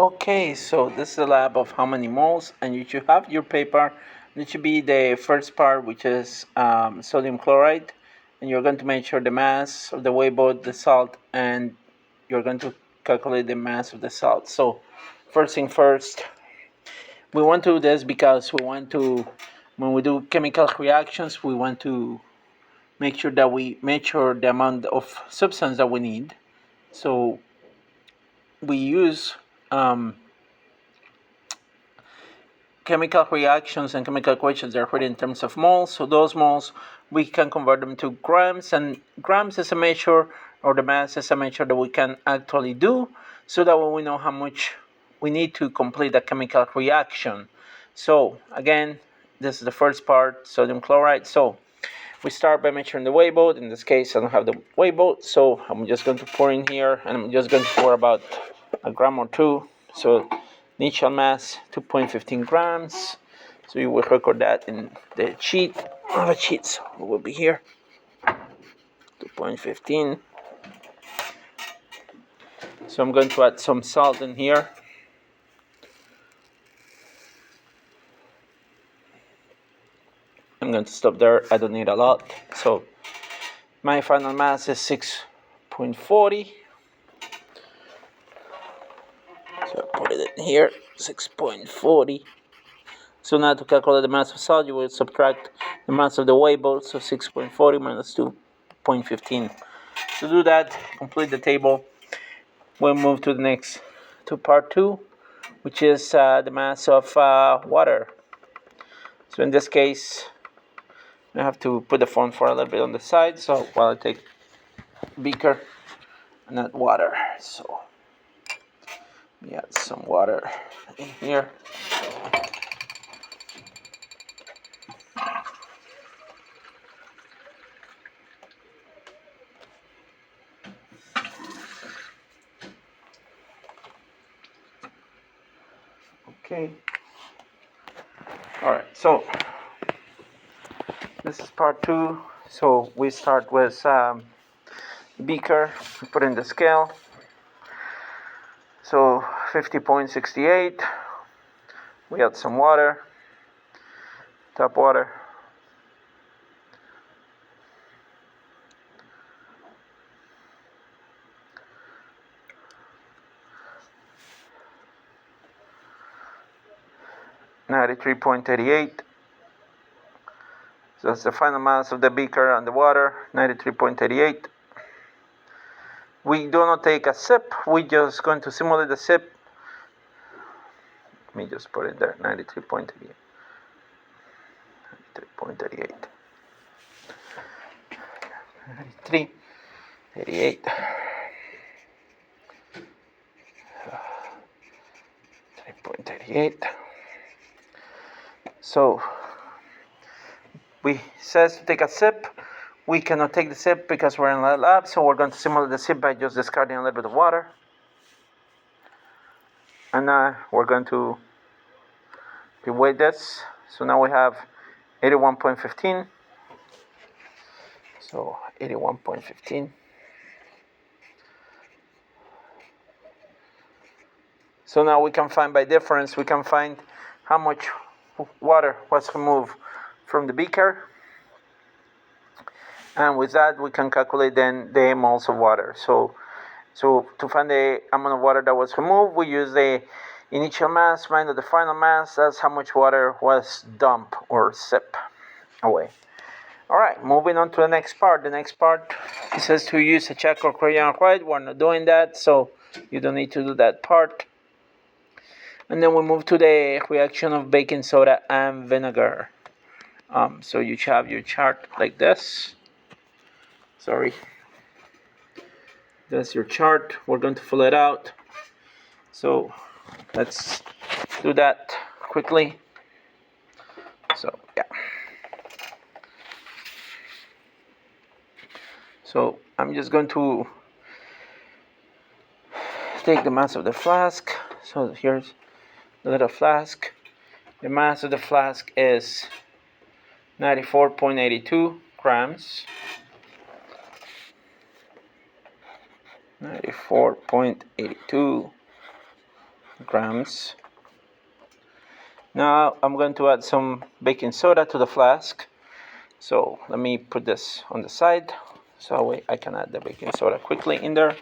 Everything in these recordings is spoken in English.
Okay, so this is a lab of how many moles, and you should have your paper. It should be the first part, which is sodium chloride, and you're going to measure the mass of the wayboat, the salt, and you're going to calculate the mass of the salt. So, first thing first, we want to do this because we want to, when we do chemical reactions, we want to make sure that we measure the amount of substance that we need. So, we use chemical reactions and chemical equations are written in terms of moles. So those moles, we can convert them to grams, and grams is a measure, or the mass is a measure that we can actually do, so that way we know how much we need to complete a chemical reaction. So again, this is the first part, sodium chloride. So we start by measuring the wayboat. In this case, I don't have the wayboat, so I'm just going to pour in here, and I'm just going to pour about a gram or two. So initial mass 2.15 grams. So you will record that in the sheet. I have a sheet, so it will be here. 2.15. So I'm going to add some salt in here. I'm going to stop there. I don't need a lot. So my final mass is 6.40. So I put it in here, 6.40. So now to calculate the mass of salt, you will subtract the mass of the wayboat, so 6.40 minus 2.15. To do that, complete the table. We'll move to the next, to part 2, which is the mass of water. So in this case, I have to put the phone for a little bit on the side, so while I take beaker and add water. So we add some water in here. Okay. All right. So this is part 2. So we start with beaker. We put in the scale. So 50.68. We add some water. Tap water. .38. So that's the final mass of the beaker and the water, 93.38. We do not take a sip, we just going to simulate the sip. Let me just put it there, 93.38. 93.38. 93.38. 3.38. So we says to take a sip. We cannot take the sip because we're in the lab, so we're going to simulate the sip by just discarding a little bit of water. And now we're going to reweight this. So now we have 81.15. So 81.15. So now we can find by difference, we can find how much water was removed from the beaker. And with that, we can calculate then the moles of water. So to find the amount of water that was removed, we use the initial mass minus the final mass. That's how much water was dumped or sip away. All right, moving on to the next part. The next part, it says to use a chalk or crayon white. We're not doing that, so you don't need to do that part. And then we move to the reaction of baking soda and vinegar. So you have your chart like this. Sorry. That's your chart. We're going to fill it out. So let's do that quickly. So yeah. So I'm just going to take the mass of the flask. So here's the little flask. The mass of the flask is 94.82 grams. 94.82 grams. Now I'm going to add some baking soda to the flask. So let me put this on the side so I can add the baking soda quickly in there.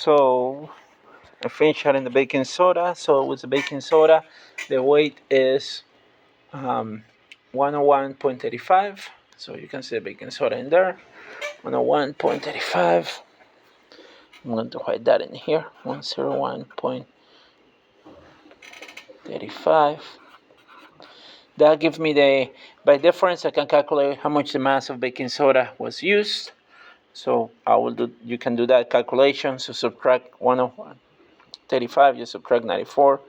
So I finished adding the baking soda. So with the baking soda, the weight is 101.35. So you can see the baking soda in there, 101.35. I'm going to write that in here, 101.35. That gives me by difference, I can calculate how much the mass of baking soda was used. So you can do that calculation. So subtract 101.35, you subtract 94.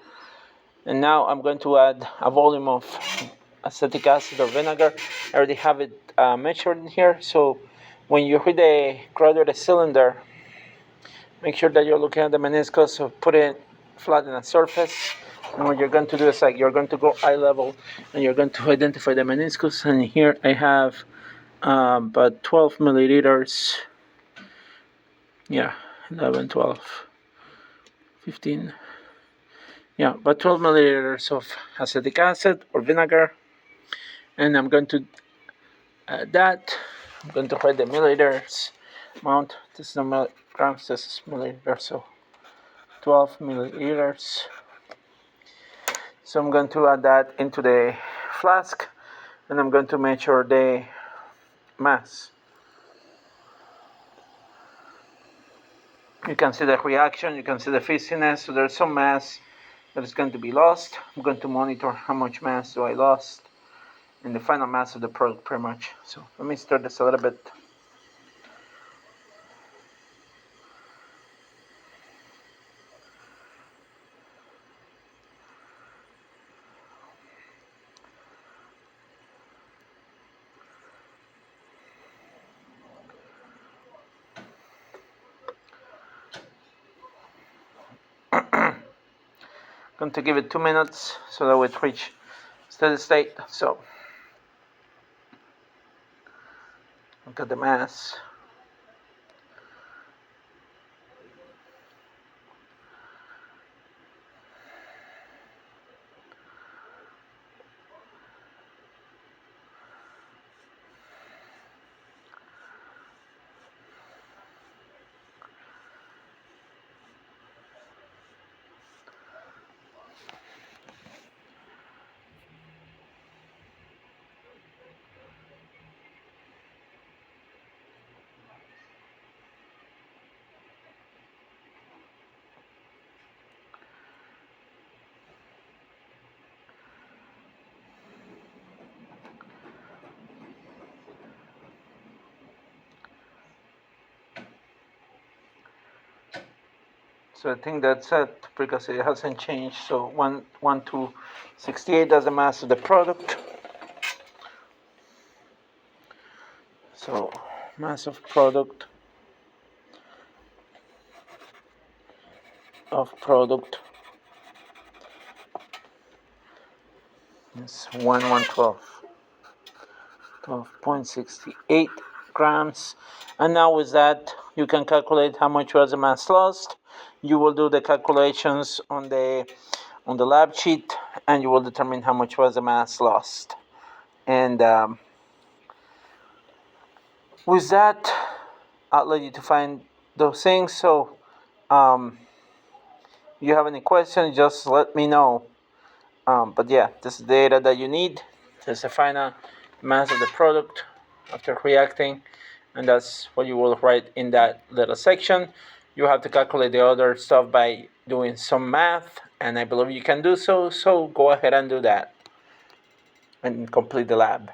And now I'm going to add a volume of acetic acid or vinegar. I already have it measured in here. So when you read the graduated cylinder, make sure that you're looking at the meniscus, so put it flat in a surface. And what you're going to do is you're going to go eye level and you're going to identify the meniscus. And here I have about 12 milliliters. Yeah, 11, 12, 15. Yeah, about 12 milliliters of acetic acid or vinegar. And I'm going to add that. I'm going to write the milliliters amount. This is not milligrams, this is milliliters. So 12 milliliters. So I'm going to add that into the flask and I'm going to measure the mass. You can see the reaction, you can see the fizziness, so there's some mass that is going to be lost. I'm going to monitor how much mass do I lost in the final mass of the product pretty much. So let me stir this a little bit. Going to give it 2 minutes so that it reach steady state. So look at the mass. So I think that's it because it hasn't changed. So 1 to 68, that's the mass of the product. So mass of product is 12.68 grams. And now with that, you can calculate how much was the mass lost. You will do the calculations on the lab sheet, and you will determine how much was the mass lost. And with that, I'll let you to find those things. So you have any questions, just let me know. But yeah, this is the data that you need. This is the final mass of the product after reacting, and that's what you will write in that little section. You have to calculate the other stuff by doing some math, and I believe you can do so. So go ahead and do that and complete the lab.